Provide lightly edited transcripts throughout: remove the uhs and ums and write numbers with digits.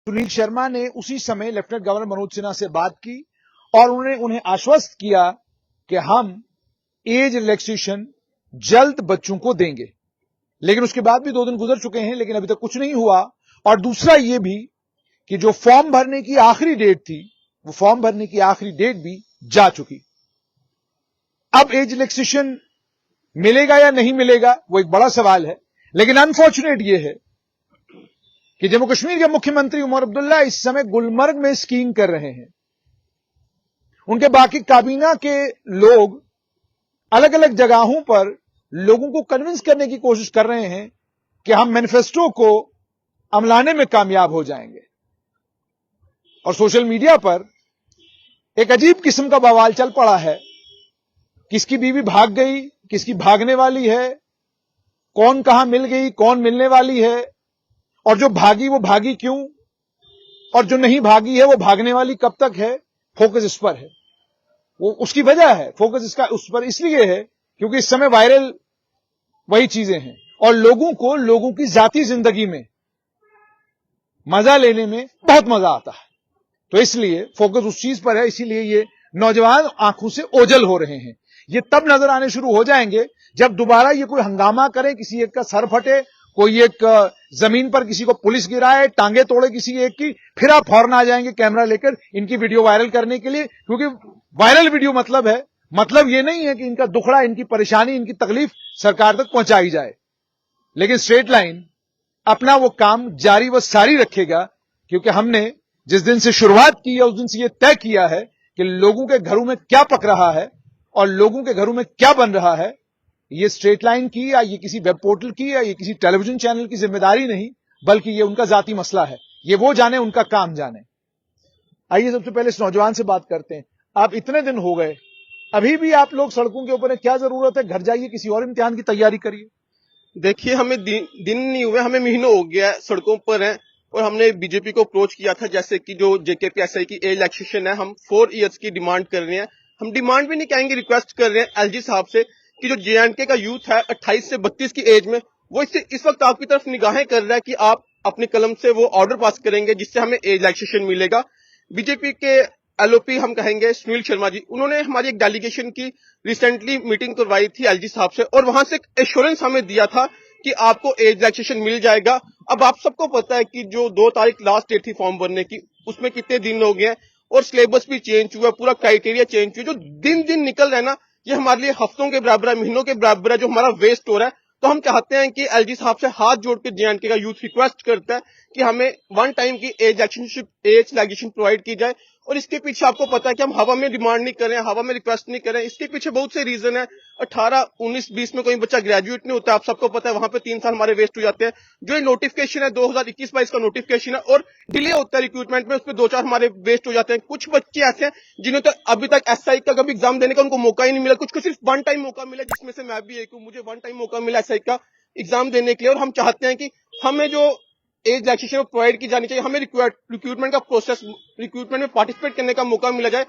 सुनील शर्मा ने उसी समय लेफ्टिनेंट गवर्नर मनोज सिन्हा से बात की और उन्होंने उन्हें आश्वस्त किया कि हम एज रिलैक्सेशन जल्द बच्चों को देंगे। लेकिन उसके बाद भी 2 दिन गुजर चुके हैं, लेकिन अभी तक कुछ नहीं हुआ। और दूसरा ये भी कि जो फॉर्म भरने की आखिरी डेट थी, वो फॉर्म भरने की आखिरी डेट भी जा चुकी। अब एज रिलैक्सेशन मिलेगा या नहीं मिलेगा, वो एक बड़ा सवाल है। लेकिन अनफॉर्चुनेट ये है कि जम्मू कश्मीर के मुख्यमंत्री उमर अब्दुल्ला इस समय गुलमर्ग में स्कीइंग कर रहे हैं। उनके बाकी काबीना के लोग अलग अलग जगहों पर लोगों को कन्विंस करने की कोशिश कर रहे हैं कि हम मैनिफेस्टो को अमलाने में कामयाब हो जाएंगे। और सोशल मीडिया पर एक अजीब किस्म का बवाल चल पड़ा है। किसकी बीवी भाग गई, किसकी भागने वाली है, कौन कहां मिल गई, कौन मिलने वाली है, और जो भागी वो भागी क्यों, और जो नहीं भागी है वो भागने वाली कब तक है। फोकस इस पर है, वो उसकी वजह है। फोकस इसका उस पर इसलिए है क्योंकि इस समय वायरल वही चीजें हैं और लोगों को लोगों की जाती जिंदगी में मजा लेने में बहुत मजा आता है। तो इसलिए फोकस उस चीज पर है, इसीलिए ये नौजवान आंखों से ओझल हो रहे हैं। ये तब नजर आने शुरू हो जाएंगे जब दोबारा ये कोई हंगामा करे, किसी एक का सर फटे, कोई एक जमीन पर किसी को पुलिस गिराए, टांगे तोड़े किसी एक की, फिर आप फौरन आ जाएंगे कैमरा लेकर इनकी वीडियो वायरल करने के लिए। क्योंकि वायरल वीडियो मतलब ये नहीं है कि इनका दुखड़ा, इनकी परेशानी, इनकी तकलीफ सरकार तक पहुंचाई जाए। लेकिन स्ट्रेट लाइन अपना वो काम जारी व सारी रखेगा, क्योंकि हमने जिस दिन से शुरुआत की है उस दिन से ये तय किया है कि लोगों के घरों में क्या पक रहा है और लोगों के घरों में क्या बन रहा है, ये स्ट्रेट लाइन की या ये किसी वेब पोर्टल की या ये किसी टेलीविजन चैनल की जिम्मेदारी नहीं, बल्कि ये उनका जाती मसला है। ये वो जाने, उनका काम जाने। आइए सबसे पहले इस नौजवान से बात करते हैं। आप इतने दिन हो गए, अभी भी आप लोग सड़कों के ऊपर हैं, क्या जरूरत है? घर जाइए, किसी और इम्तिहान की तैयारी करिए। देखिए, हमें दिन नहीं हुए, हमें महीनों हो गया है सड़कों पर हैं और हमने बीजेपी को अप्रोच किया था। जैसे कि जो जेकेपीएसआई की एज रिलैक्सेशन है, हम 4 इयर्स की डिमांड कर रहे हैं। हम डिमांड भी नहीं कहेंगे, रिक्वेस्ट कर रहे हैं एलजी साहब से कि जो जेएंडके का यूथ है 28 से 32 की एज में, वो इस वक्त आपकी तरफ निगाहें कर रहा है कि आप अपने कलम से वो ऑर्डर पास करेंगे जिससे हमें एज रिलैक्सेशन मिलेगा। बीजेपी के एलओपी हम कहेंगे सुनील शर्मा जी, उन्होंने हमारी एक डेलीगेशन की रिसेंटली मीटिंग करवाई थी एलजी साहब से और वहां से एक एश्योरेंस हमें दिया था कि आपको एज रिलैक्सेशन मिल जाएगा। अब आप सबको पता है कि जो 2 तारीख लास्ट डेट थी फॉर्म भरने की, उसमें कितने दिन हो गए हैं और सिलेबस भी चेंज हुआ, पूरा क्राइटेरिया चेंज हुआ। जो दिन दिन निकल रहा है ना, ये हमारे लिए हफ्तों के बराबर है, महीनों के बराबर है, जो हमारा वेस्ट हो रहा है। तो हम चाहते हैं कि एलजी साहब से हाथ जोड़ के जेएंडके का यूथ रिक्वेस्ट करता है कि हमें 1 टाइम की एज रिलैक्सेशन प्रोवाइड की जाए। और इसके पीछे आपको पता है कि हम हवा में डिमांड नहीं कर रहे हैं, हवा में रिक्वेस्ट नहीं कर रहे हैं। इसके पीछे बहुत से रीजन है। 18, 19, 20 में कोई बच्चा ग्रेजुएट नहीं होता, आप सबको पता है, वहां पे 3 साल हमारे वेस्ट हो जाते हैं। जो ये नोटिफिकेशन है 2021-22 का नोटिफिकेशन है और डिले होता है रिक्रूटमेंट में, उसमें 2-4 हमारे वेस्ट हो जाते हैं। कुछ बच्चे ऐसे हैं जिन्हें तो अभी तक एसआई का कभी एग्जाम देने का उनको मौका ही नहीं मिला। कुछ को सिर्फ 1 टाइम मौका मिला, जिसमें से मैं भी एक हूं। मुझे 1 टाइम मौका मिला एसआई का एग्जाम देने के लिए। और हम चाहते हैं कि हमें जो एज रिलैक्सेशन प्रोवाइड की जानी चाहिए, हमें रिक्रूटमेंट का प्रोसेस, रिक्रूटमेंट में पार्टिसिपेट करने का मौका मिला जाए।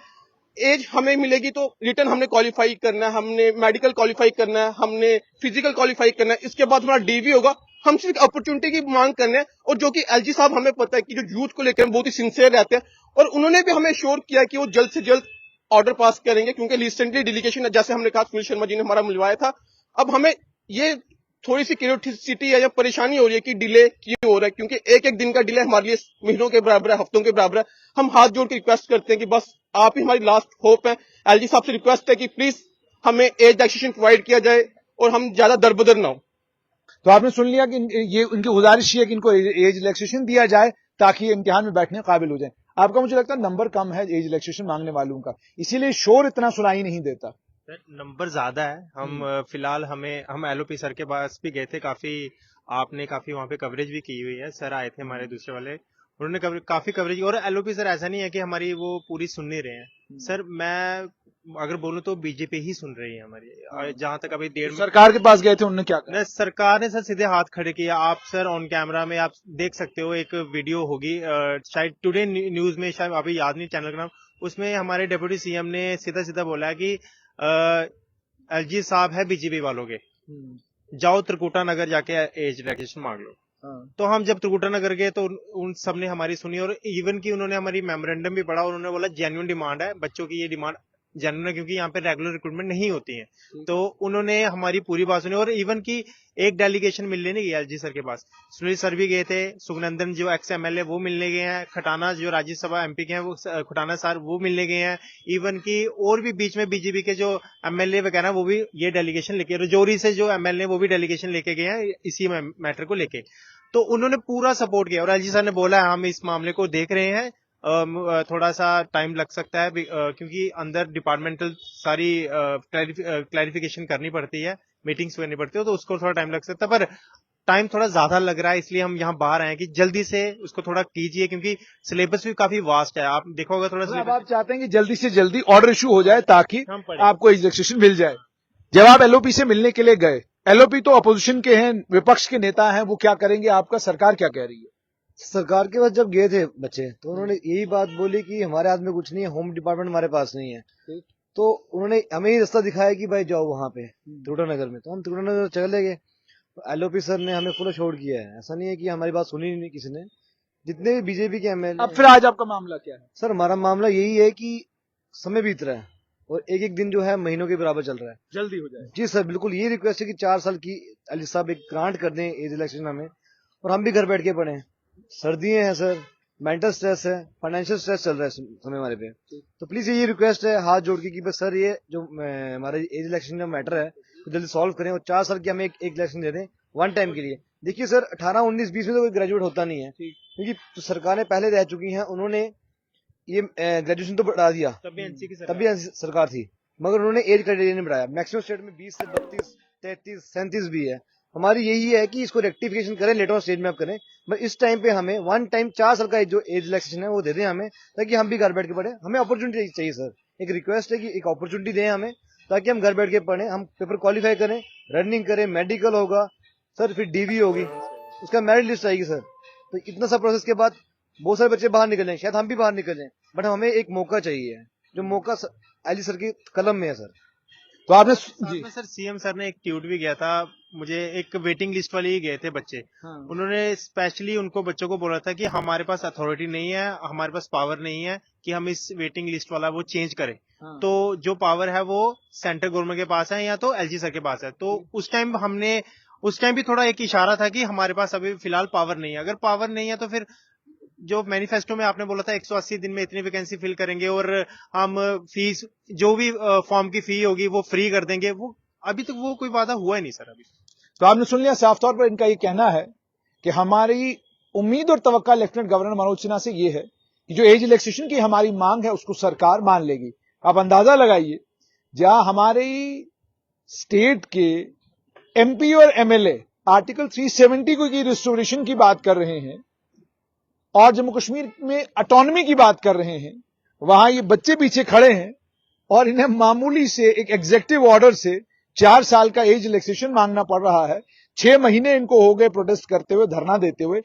एज हमें मिलेगी तो रिटर्न हमने क्वालिफाई करना है, हमने मेडिकल क्वालिफाई करना है, हमने फिजिकल क्वालिफाई करना है, इसके बाद हमारा डीवी होगा। हम सिर्फ अपॉर्चुनिटी की मांग करने हैं। और जो कि एलजी साहब, हमें पता है कि जो यूथ को लेकर बहुत ही सिंसियर रहते हैं और उन्होंने भी हमें श्योर किया कि वो जल्द से जल्द ऑर्डर पास करेंगे। क्योंकि रिसेंटली डेलीगेशन, जैसे हमने कहा, सुनील शर्मा जी ने हमारा मिलवाया था। अब हमें ये थोड़ी सी क्यूरियोसिटी है या परेशानी हो रही है कि डिले क्यों हो रहा है, क्योंकि एक एक दिन का डिले हमारे लिए महीनों के बराबर है, हफ्तों के बराबर है। हम हाथ जोड़ के रिक्वेस्ट करते हैं कि बस आप ही हमारी लास्ट होप है। एलजी साहब से रिक्वेस्ट है कि प्लीज हमें एज रिलैक्सेशन प्रोवाइड किया जाए और हम ज्यादा दरबदर ना हो। तो आपने सुन लिया कि ये उनकी गुजारिश है कि इनको एज रिलैक्सेशन दिया जाए ताकि ये इम्तिहान में बैठने काबिल हो जाए। आपका मुझे लगता है नंबर कम है एज रिलैक्सेशन मांगने वालों का, इसीलिए शोर इतना सुनाई नहीं देता। नंबर ज्यादा है। हम फिलहाल हम एलओपी सर के पास भी गए थे, आपने काफी वहाँ पे कवरेज भी की हुई है। सर आए थे हमारे दूसरे वाले, उन्होंने काफी कवरेज। और एलओपी सर ऐसा नहीं है कि हमारी वो पूरी सुन नहीं रहे हैं। सर मैं अगर बोलूं तो बीजेपी ही सुन रही है हमारी। जहां तक अभी सरकार के पास गए थे, उन्होंने क्या कहा? सरकार ने सर सीधे हाथ खड़े किया। आप सर ऑन कैमरा में आप देख सकते हो, एक वीडियो होगी शायद टुडे न्यूज में, शायद अभी याद नहीं चैनल का नाम, उसमें हमारे डेप्यूटी सीएम ने सीधा सीधा बोला कि एलजी साहब है बीजेपी वालों के, जाओ त्रिकुटा नगर जाके एज रिलैक्सेशन मांग लो। तो हम जब त्रिकुटा नगर गए तो उन सब ने हमारी सुनी, और इवन की उन्होंने हमारी मेमोरेंडम भी पढ़ा और उन्होंने बोला जेन्युइन डिमांड है बच्चों की, ये डिमांड जेन्युइन है क्योंकि यहाँ पे रेगुलर रिक्रूटमेंट नहीं होती है। तो उन्होंने हमारी पूरी बात सुनी, और इवन की एक डेलीगेशन मिलने नहीं गया एलजी सर के पास, सुनील सर भी गए थे, सुखनंदन जो एक्स एमएलए वो मिलने गए हैं, खटाना जो राज्यसभा एमपी के हैं वो खटाना सर वो मिलने गए हैं, इवन की और भी बीच में बीजेपी के जो एमएलए वगैरह वो भी ये डेलीगेशन लेके, रजौरी से जो एमएलए वो भी डेलीगेशन लेके गए हैं इसी मैटर को लेके। तो उन्होंने पूरा सपोर्ट किया, और एलजी सर ने बोला हम इस मामले को देख रहे हैं, थोड़ा सा टाइम लग सकता है क्योंकि अंदर डिपार्टमेंटल सारी क्लैरिफिकेशन करनी पड़ती है, मीटिंग्स करनी पड़ती है, तो उसको थोड़ा टाइम लग सकता है, पर टाइम थोड़ा ज्यादा लग रहा है, इसलिए हम यहाँ बाहर आए हैं कि जल्दी से उसको थोड़ा कीजिए, क्योंकि सिलेबस भी काफी वास्ट है, आप देखा होगा थोड़ा अब आप चाहते हैं कि जल्दी से जल्दी ऑर्डर इशू हो जाए ताकि हम पढ़े। आपको एज रिलैक्सेशन मिल जाए। जब आप एलओपी से मिलने के लिए गए, एलओपी तो अपोजिशन के हैं, विपक्ष के नेता हैं, वो क्या करेंगे, आपका सरकार क्या कह रही है? सरकार के पास जब गए थे बच्चे तो उन्होंने यही बात बोली कि हमारे हाथ में कुछ नहीं है, होम डिपार्टमेंट हमारे पास नहीं है। तो उन्होंने हमें ही रास्ता दिखाया कि भाई जाओ वहां पे त्रिकुटा नगर में, तो हम त्रिकुटा नगर चले गए। एलओपी सर ने हमें पूरा छोड़ किया है, ऐसा नहीं है कि हमारी बात सुनी नहीं किसी ने, जितने भी बीजेपी के एमएलए। अब फिर आज आपका मामला क्या है? सर हमारा मामला यही है कि समय बीत रहा है और एक एक दिन जो है महीनों के बराबर चल रहा है, जल्दी हो जाए। जी सर बिल्कुल ये रिक्वेस्ट है कि 4 साल की अली साहब एक ग्रांट कर दें एज रिलैक्सेशन हमें, और हम भी घर बैठ के पढ़े। सर्दियां हैं सर, मेंटल स्ट्रेस है, फाइनेंशियल स्ट्रेस चल रहा है समय हमारे पे, तो प्लीज ये रिक्वेस्ट है हाथ जोड़ के कि बस सर ये जो हमारे एज इलेक्शन का मैटर है तो जल्दी सॉल्व करें, और 4 साल की हमें एक इलेक्शन दे दें वन टाइम के लिए। देखिए सर 18, 19, 20 में तो कोई ग्रेजुएट होता नहीं है, क्योंकि तो सरकारें पहले रह चुकी हैं, उन्होंने ये ग्रेजुएशन तो बढ़ा दिया, तब भी सरकार थी, मगर उन्होंने एज क्राइटेरिया नहीं बढ़ाया। मैक्सिमम स्टेट में 20 से 32, 33, 37 भी है। हमारी यही है कि इसको रेक्टिफिकेशन करें, लेटर ऑन स्टेज में आप करें, बट इस टाइम पे हमें वन टाइम 4 साल का जो एज रिलैक्सेशन है वो दे दें हमें, ताकि हम भी घर बैठ के पढ़े। हमें अपॉर्चुनिटी चाहिए सर, एक रिक्वेस्ट है कि एक अपॉर्चुनिटी दें हमें, ताकि हम घर बैठ के पढ़ें, हम पेपर क्वालिफाई करें, रनिंग करें, मेडिकल होगा सर, फिर डीवी होगी, उसका मेरिट लिस्ट आएगी सर। तो इतना सा प्रोसेस के बाद बहुत सारे बच्चे बाहर निकल जाए, शायद हम भी बाहर निकल जाए, बट हमें एक मौका चाहिए, जो मौका एली सर की कलम में है सर। तो आपने जी सर सीएम सर ने एक ट्वीट भी किया था मुझे, एक वेटिंग लिस्ट वाले ही गए थे बच्चे, उन्होंने स्पेशली उनको बच्चों को बोला था कि हमारे पास अथॉरिटी नहीं है, हमारे पास पावर नहीं है कि हम इस वेटिंग लिस्ट वाला वो चेंज करें। तो जो पावर है वो सेंट्रल गवर्नमेंट के पास है या तो एलजी सर के पास है। तो उस टाइम भी थोड़ा एक इशारा था कि हमारे पास अभी फिलहाल पावर नहीं है। अगर पावर नहीं है तो फिर जो मैनिफेस्टो में आपने बोला था 180 दिन में इतनी वैकेंसी फिल करेंगे और हम फीस जो भी फॉर्म की फी होगी वो फ्री कर देंगे, वो अभी तक वो कोई वादा हुआ ही नहीं सर अभी। तो आपने सुन लिया, साफ तौर पर इनका ये कहना है कि हमारी उम्मीद और तवक्का लेफ्टिनेंट गवर्नर मनोज सिन्हा से ये है कि जो एज रिलैक्सेशन की हमारी मांग है उसको सरकार मान लेगी। आप अंदाजा लगाइए, जहां हमारी स्टेट के एमपी और एमएलए आर्टिकल 370 की रिस्टोरेशन की बात कर रहे हैं और जम्मू कश्मीर में ऑटोनॉमी की बात कर रहे हैं, वहां ये बच्चे पीछे खड़े हैं और इन्हें मामूली से एक एग्जीक्यूटिव ऑर्डर से 4 साल का एज रिलैक्सेशन मांगना पड़ रहा है। 6 महीने इनको हो गए प्रोटेस्ट करते हुए, धरना देते हुए।